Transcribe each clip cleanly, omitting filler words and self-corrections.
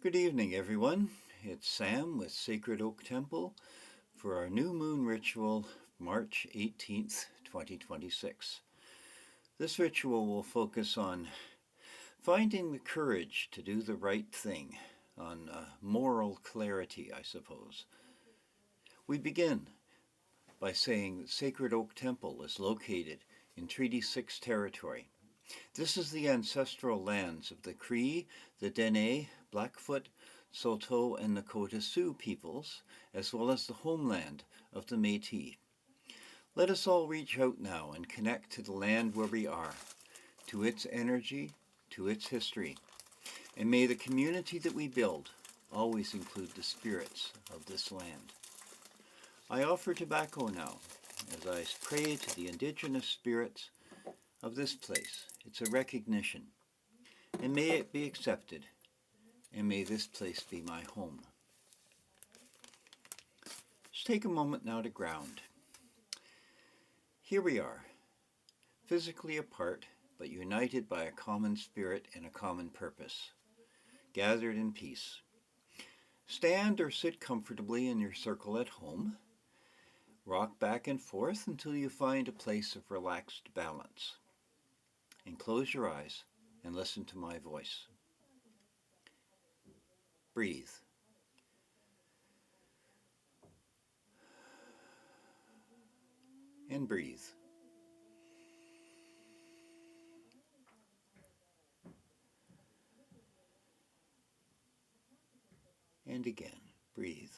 Good evening, everyone. It's Sam with Sacred Oak Temple for our new moon ritual, March 18th, 2026. This ritual will focus on finding the courage to do the right thing, on moral clarity, I suppose. We begin by saying that Sacred Oak Temple is located in Treaty 6 territory. This is the ancestral lands of the Cree, the Dene, Blackfoot, Saulteaux, and Nakota Sioux peoples, as well as the homeland of the Métis. Let us all reach out now and connect to the land where we are, to its energy, to its history, and may the community that we build always include the spirits of this land. I offer tobacco now, as I pray to the indigenous spirits of this place. It's a recognition, and may it be accepted, and may this place be my home. Let's take a moment now to ground. Here we are, physically apart, but united by a common spirit and a common purpose, gathered in peace. Stand or sit comfortably in your circle at home. Rock back and forth until you find a place of relaxed balance. And close your eyes and listen to my voice. Breathe. And breathe. And again, breathe.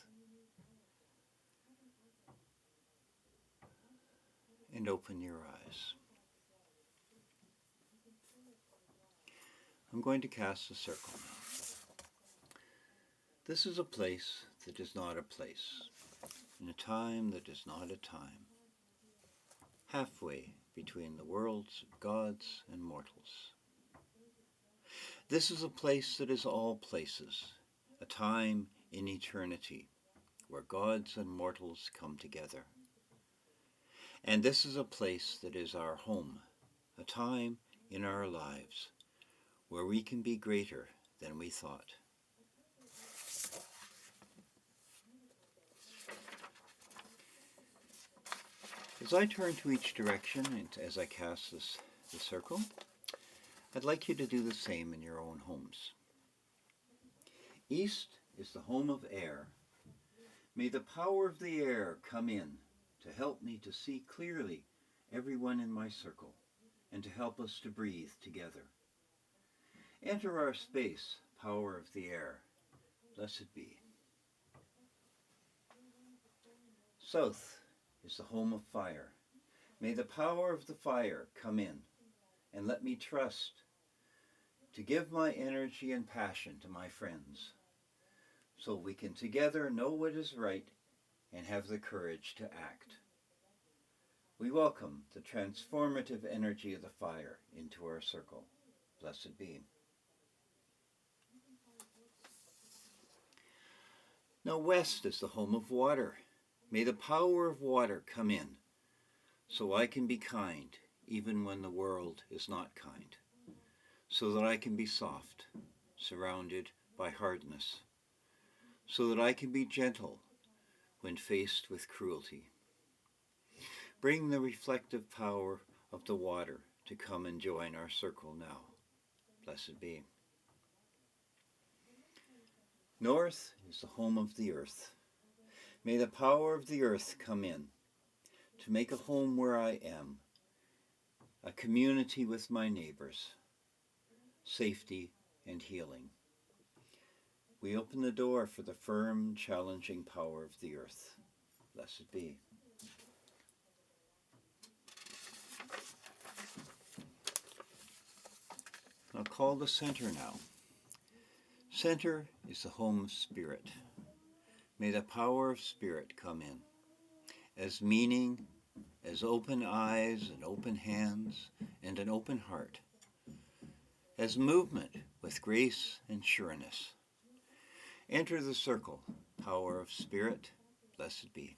And open your eyes. I'm going to cast a circle now. This is a place that is not a place, and a time that is not a time, halfway between the worlds of gods and mortals. This is a place that is all places, a time in eternity, where gods and mortals come together. And this is a place that is our home, a time in our lives, where we can be greater than we thought. As I turn to each direction and as I cast the circle, I'd like you to do the same in your own homes. East is the home of air. May the power of the air come in to help me to see clearly everyone in my circle and to help us to breathe together. Enter our space, power of the air. Blessed be. South is the home of fire. May the power of the fire come in and let me trust to give my energy and passion to my friends so we can together know what is right and have the courage to act. We welcome the transformative energy of the fire into our circle. Blessed be. Now west is the home of water. May the power of water come in so I can be kind even when the world is not kind, so that I can be soft, surrounded by hardness, so that I can be gentle when faced with cruelty. Bring the reflective power of the water to come and join our circle now. Blessed be. North is the home of the earth. May the power of the earth come in to make a home where I am, a community with my neighbors, safety and healing. We open the door for the firm, challenging power of the earth. Blessed be. I'll call the center now. Center is the home of spirit. May the power of spirit come in, as meaning, as open eyes and open hands and an open heart, as movement with grace and sureness. Enter the circle, power of spirit, blessed be.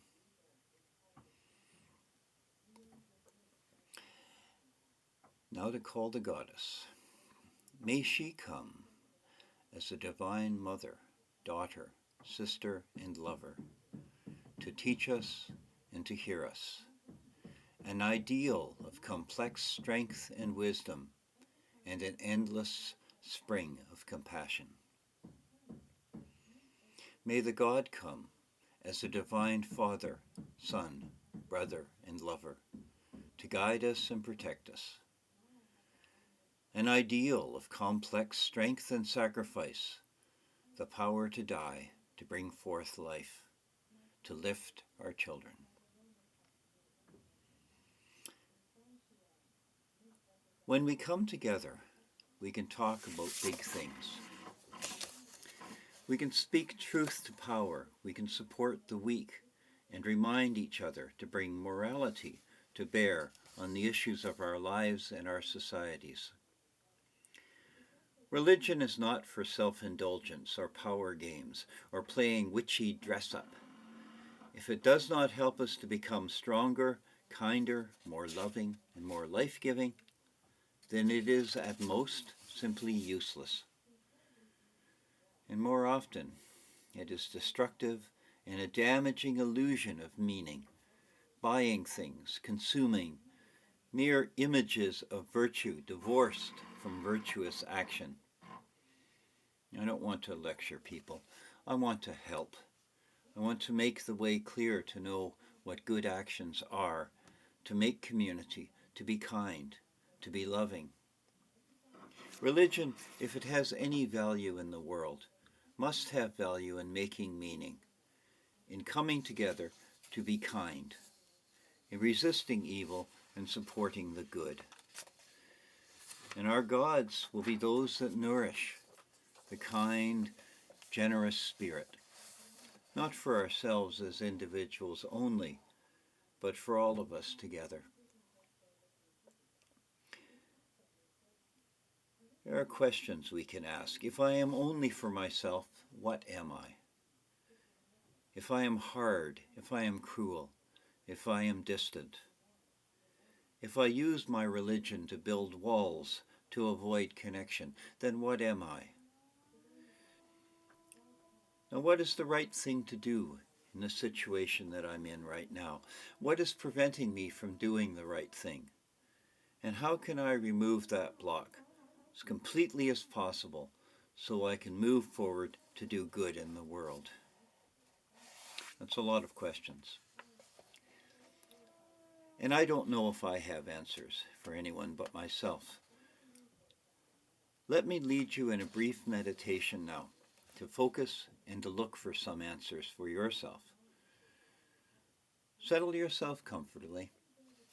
Now to call the goddess. May she come as a divine mother, daughter, sister, and lover, to teach us and to hear us, an ideal of complex strength and wisdom, and an endless spring of compassion. May the God come as a divine Father, Son, brother, and lover, to guide us and protect us. An ideal of complex strength and sacrifice, the power to die, to bring forth life, to lift our children. When we come together, we can talk about big things. We can speak truth to power. We can support the weak and remind each other to bring morality to bear on the issues of our lives and our societies. Religion is not for self-indulgence or power games or playing witchy dress-up. If it does not help us to become stronger, kinder, more loving, and more life-giving, then it is at most simply useless. And more often, it is destructive and a damaging illusion of meaning, buying things, consuming, mere images of virtue divorced from virtuous action. I don't want to lecture people. I want to help. I want to make the way clear to know what good actions are, to make community, to be kind, to be loving. Religion, if it has any value in the world, must have value in making meaning, in coming together to be kind, in resisting evil and supporting the good. And our gods will be those that nourish the kind, generous spirit, not for ourselves as individuals only, but for all of us together. There are questions we can ask. If I am only for myself, what am I? If I am hard, if I am cruel, if I am distant, if I use my religion to build walls to avoid connection, then what am I? Now, what is the right thing to do in the situation that I'm in right now? What is preventing me from doing the right thing? And how can I remove that block as completely as possible so I can move forward to do good in the world? That's a lot of questions. And I don't know if I have answers for anyone but myself. Let me lead you in a brief meditation now to focus and to look for some answers for yourself. Settle yourself comfortably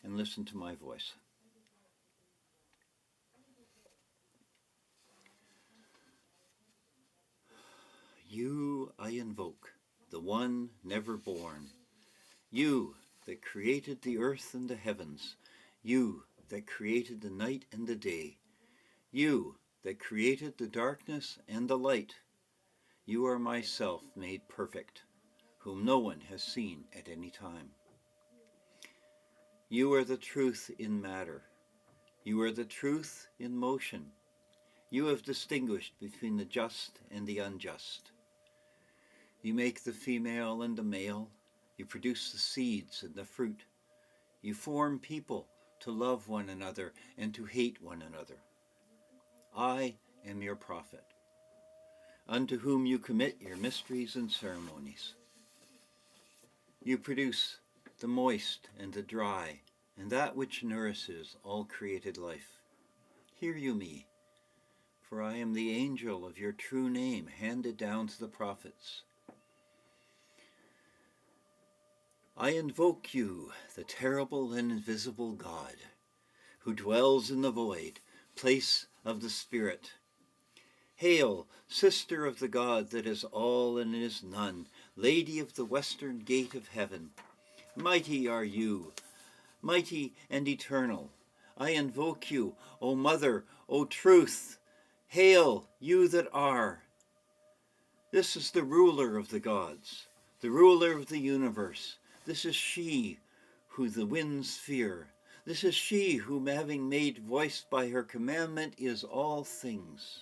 and listen to my voice. You I invoke, the one never born. You that created the earth and the heavens. You that created the night and the day. You that created the darkness and the light. You are myself made perfect, whom no one has seen at any time. You are the truth in matter. You are the truth in motion. You have distinguished between the just and the unjust. You make the female and the male. You produce the seeds and the fruit. You form people to love one another and to hate one another. I am your prophet, unto whom you commit your mysteries and ceremonies. You produce the moist and the dry, and that which nourishes all created life. Hear you me, for I am the angel of your true name handed down to the prophets. I invoke you, the terrible and invisible God, who dwells in the void, place of the Spirit. Hail, sister of the God that is all and is none, lady of the western gate of heaven. Mighty are you, mighty and eternal. I invoke you, O Mother, O Truth. Hail, you that are. This is the ruler of the gods, the ruler of the universe. This is she who the winds fear. This is she whom, having made voice by her commandment, is all things.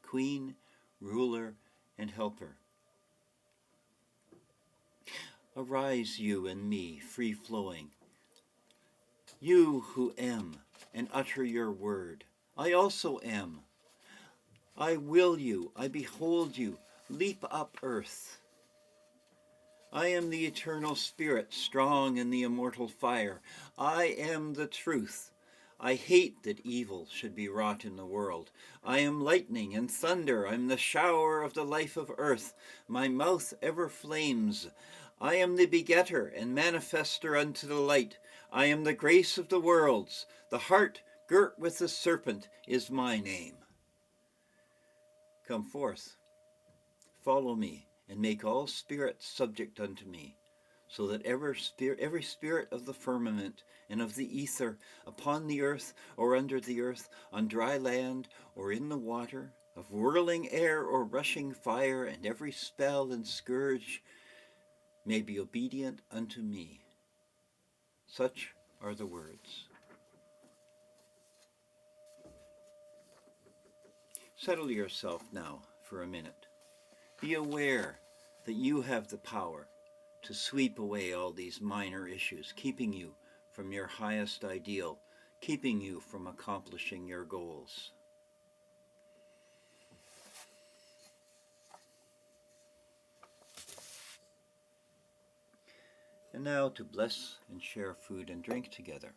Queen, ruler, and helper. Arise, you and me, free-flowing, you who am, and utter your word. I also am. I will you, I behold you, leap up earth. I am the eternal spirit, strong in the immortal fire. I am the truth. I hate that evil should be wrought in the world. I am lightning and thunder. I am the shower of the life of earth. My mouth ever flames. I am the begetter and manifester unto the light. I am the grace of the worlds. The heart girt with the serpent is my name. Come forth, follow me, and make all spirits subject unto me, so that every spirit of the firmament and of the ether, upon the earth or under the earth, on dry land or in the water, of whirling air or rushing fire, and every spell and scourge may be obedient unto me. Such are the words. Settle yourself now for a minute. Be aware that you have the power to sweep away all these minor issues, keeping you from your highest ideal, keeping you from accomplishing your goals. And now to bless and share food and drink together.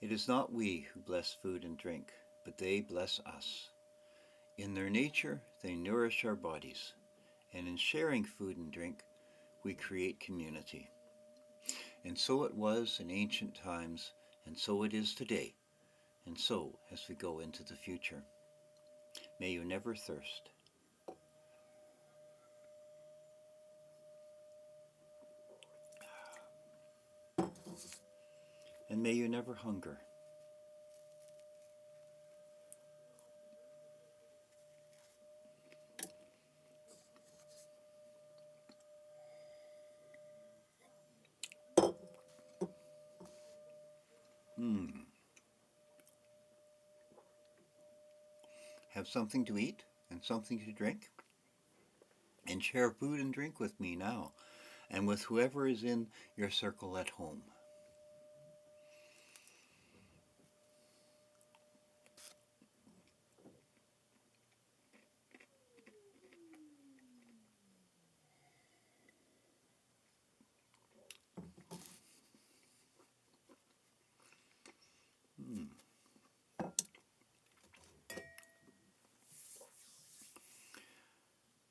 It is not we who bless food and drink, but they bless us. In their nature, they nourish our bodies, and in sharing food and drink, we create community. And so it was in ancient times, and so it is today, and so as we go into the future. May you never thirst. And may you never hunger. Have something to eat and something to drink, and share food and drink with me now, and with whoever is in your circle at home.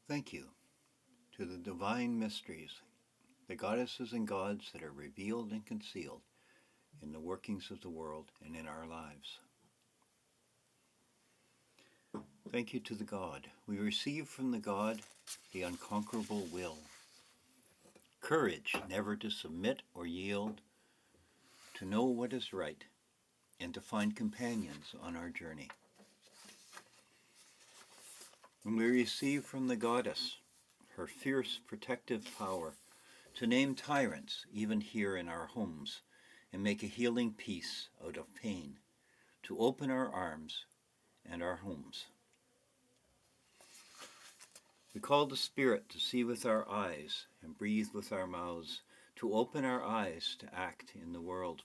Thank you to the divine mysteries, the goddesses and gods that are revealed and concealed in the workings of the world and in our lives. Thank you to the God. We receive from the God the unconquerable will, courage never to submit or yield, to know what is right, and to find companions on our journey. And we receive from the goddess her fierce protective power to name tyrants even here in our homes and make a healing peace out of pain, to open our arms and our homes. We call the Spirit to see with our eyes and breathe with our mouths, to open our eyes to act in the world,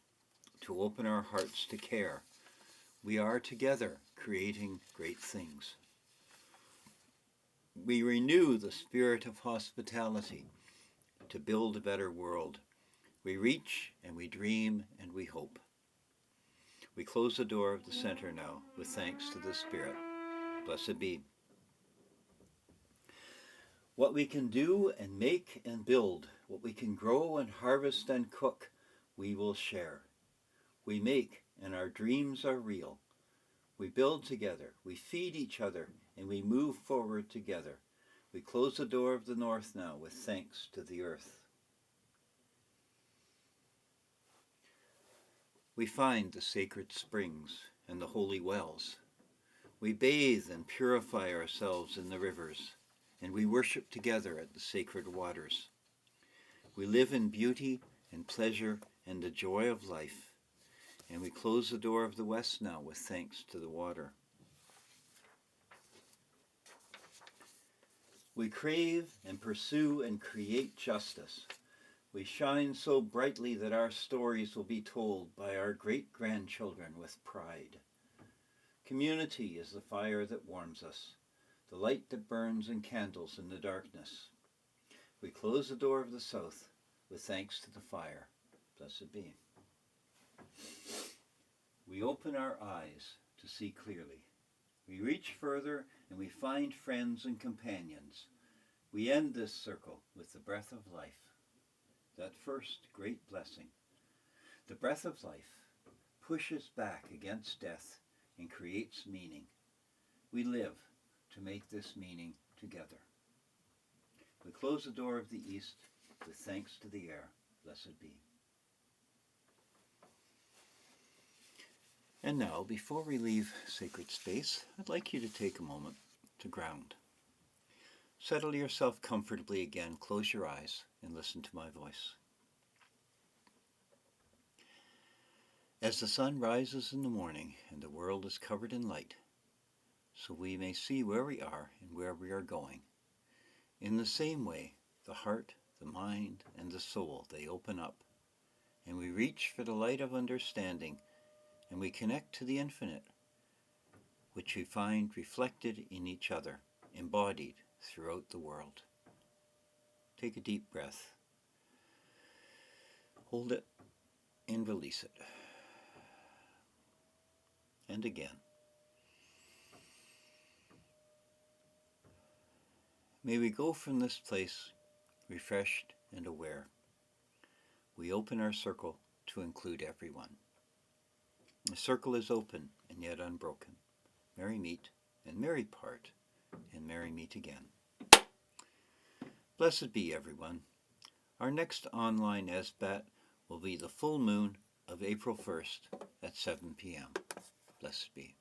to open our hearts to care. We are together creating great things. We renew the spirit of hospitality to build a better world. We reach and we dream and we hope. We close the door of the center now with thanks to the Spirit. Blessed be. What we can do and make and build, what we can grow and harvest and cook, we will share. We make, and our dreams are real. We build together, we feed each other, and we move forward together. We close the door of the north now with thanks to the earth. We find the sacred springs and the holy wells. We bathe and purify ourselves in the rivers, and we worship together at the sacred waters. We live in beauty and pleasure and the joy of life, and we close the door of the west now with thanks to the water. We crave and pursue and create justice. We shine so brightly that our stories will be told by our great-grandchildren with pride. Community is the fire that warms us, the light that burns in candles in the darkness. We close the door of the south with thanks to the fire. Blessed be. We open our eyes to see clearly. We reach further and we find friends and companions. We end this circle with the breath of life, that first great blessing. The breath of life pushes back against death and creates meaning. We live to make this meaning together. We close the door of the east with thanks to the air. Blessed be. And now, before we leave sacred space, I'd like you to take a moment to ground. Settle yourself comfortably again, close your eyes, and listen to my voice. As the sun rises in the morning and the world is covered in light, so we may see where we are and where we are going, in the same way, the heart, the mind, and the soul, they open up, and we reach for the light of understanding, and we connect to the infinite, which we find reflected in each other, embodied throughout the world. Take a deep breath. Hold it and release it. And again. May we go from this place refreshed and aware. We open our circle to include everyone. The circle is open and yet unbroken. Merry meet and merry part and merry meet again. Blessed be everyone. Our next online SBAT will be the full moon of April 1st at 7 p.m. Blessed be.